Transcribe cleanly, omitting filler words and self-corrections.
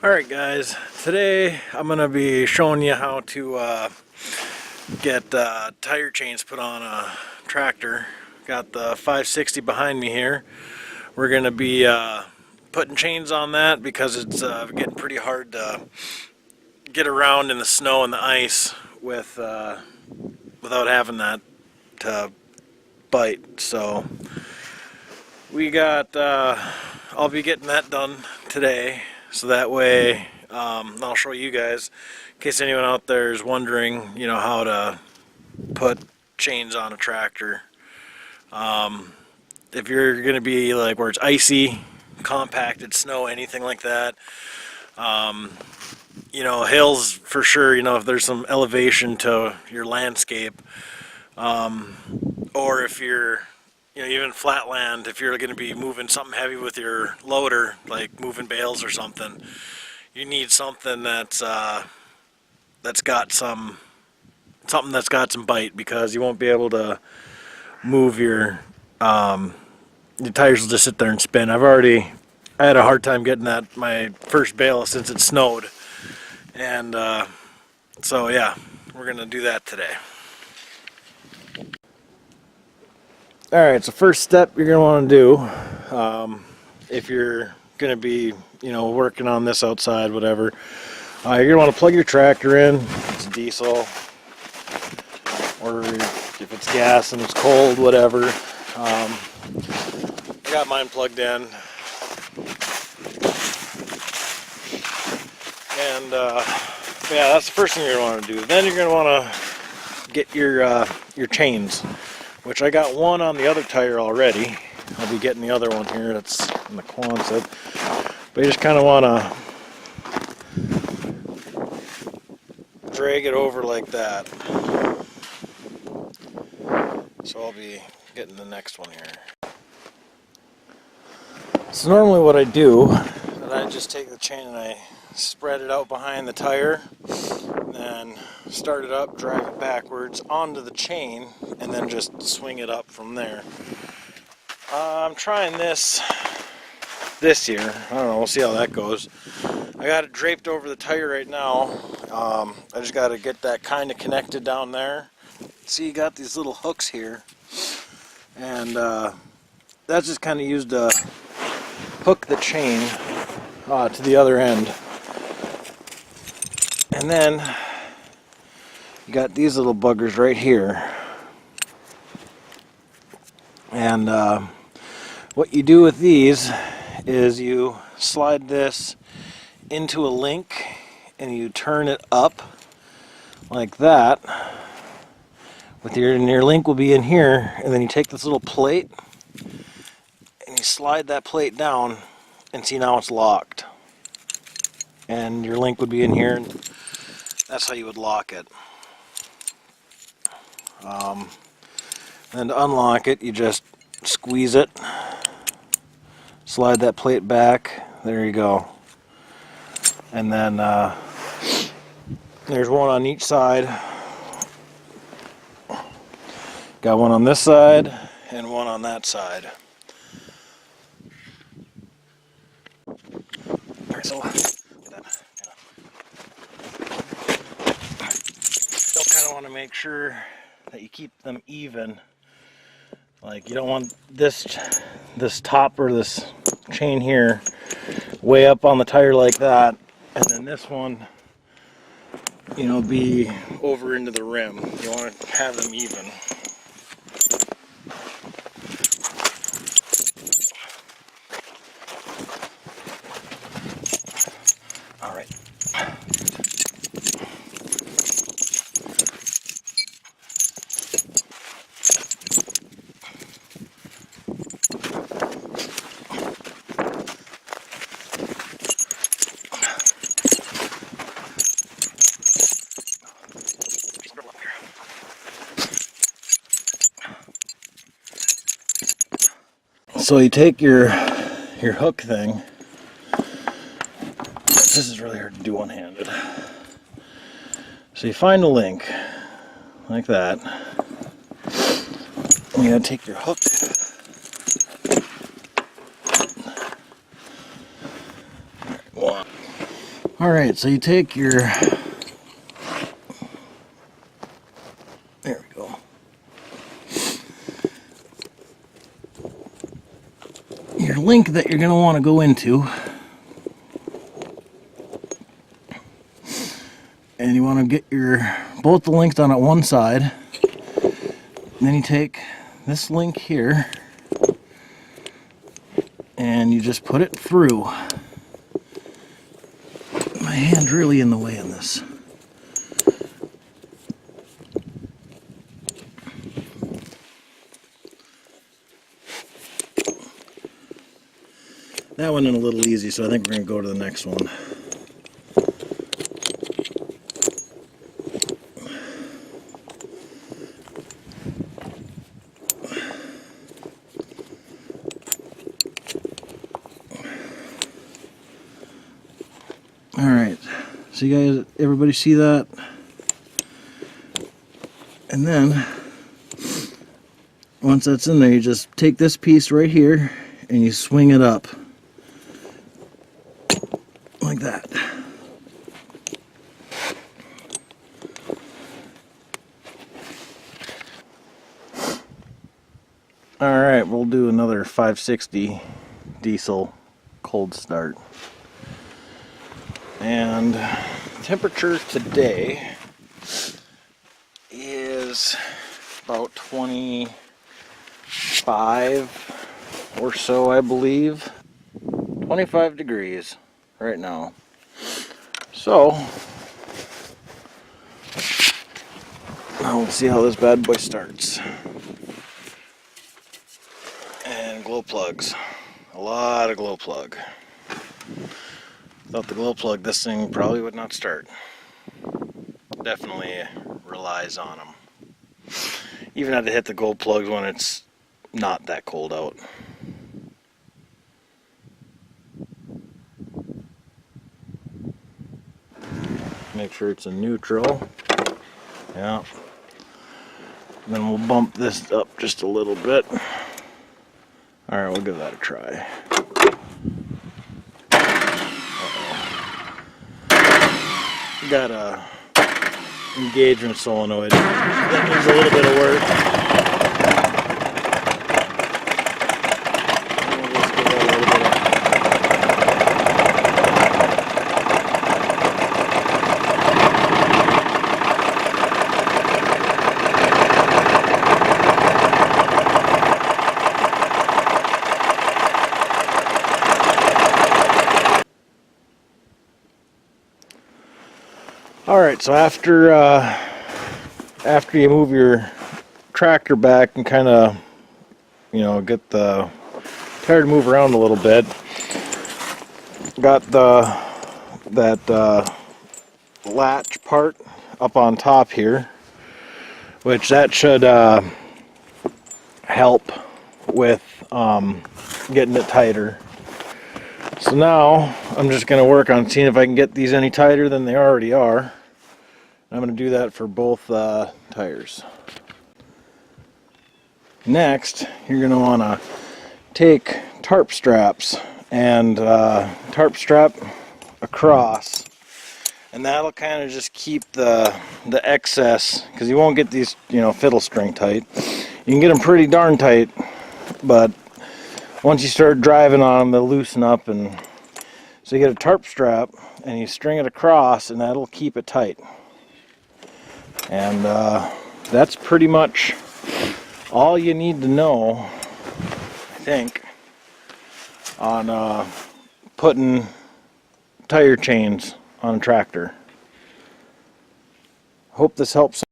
Alright guys, today I'm going to be showing you how to get tire chains put on a tractor. Got the 560 behind me here. We're going to be putting chains on that because it's getting pretty hard to get around in the snow and the ice without having that to bite. So we got, I'll be getting that done today. So that way, I'll show you guys, in case anyone out there is wondering, how to put chains on a tractor. If you're going to be like where it's icy, compacted snow, anything like that, hills for sure, if there's some elevation to your landscape, or if you're even flat land, if you're going to be moving something heavy with your loader, like moving bales or something, you need something that's got some bite, because you won't be able to move your tires will just sit there and spin. I had a hard time getting my first bale since it snowed, and so yeah, we're gonna do that today. Alright, so first step you're going to want to do, if you're going to be, working on this outside, whatever, you're going to want to plug your tractor in. It's diesel, or if it's gas and it's cold, whatever. I got mine plugged in. And, yeah, that's the first thing you're going to want to do. Then you're going to want to get your chains, which I got one on the other tire already. I'll be getting the other one here that's in the Quonset. But you just kind of want to drag it over like that. So I'll be getting the next one here. So normally what I do is I just take the chain and I spread it out behind the tire, and then start it up, drive it backwards onto the chain, and then just swing it up from there. I'm trying this year. I don't know, we'll see how that goes. I got it draped over the tire right now. I just got to get that kind of connected down there. See, you got these little hooks here, and that's just kind of used to hook the chain to the other end. And then you got these little buggers right here. And what you do with these is you slide this into a link and you turn it up like that. And your link will be in here, and then you take this little plate and you slide that plate down, and see, now it's locked. And your link would be in here, and that's how you would lock it. And to unlock it, you just squeeze it, slide that plate back, there you go. And then there's one on each side. Got one on this side and one on that side. Alright, so still kind of want to make sure that you keep them even. Like, you don't want this top or this chain here way up on the tire like that, and then this one, be over into the rim. You want to have them even. All right. So you take your hook thing. This is really hard to do one-handed. So you find a link like that. And you gotta take your hook. Alright, so you take your, there we go. Your link that you're going to want to go into, and you want to get both the links on at one side. And then you take this link here and you just put it through. My hand's really in the way in this. That one in a little easy, so I think we're going to go to the next one. Alright, so you guys, everybody see that? And then, once that's in there, you just take this piece right here and you swing it up. Like that. Alright, we'll do another 560 diesel cold start. And temperature today is about 25 or so, I believe. 25 degrees right now. So now let's see how this bad boy starts. And glow plugs. A lot of glow plug. Without the glow plug, this thing probably would not start. Definitely relies on them. Even had to hit the glow plugs when it's not that cold out. Make sure it's in neutral. Yeah. And then we'll bump this up just a little bit. Alright, we'll give that a try. Got a engagement solenoid that needs a little bit of work. We'll just give that a little bit Alright, so after you move your tractor back and kind of, you know, get the tire to move around a little bit, got that latch part up on top here, which that should help with getting it tighter. So now I'm just going to work on seeing if I can get these any tighter than they already are. I'm going to do that for both tires. Next, you're going to want to take tarp straps and tarp strap across, and that'll kind of just keep the excess, because you won't get these, you know, fiddle string tight. You can get them pretty darn tight, but once you start driving on them, they'll loosen up. And so you get a tarp strap and you string it across, and that'll keep it tight. And that's pretty much all you need to know, I think, on putting tire chains on a tractor. Hope this helps.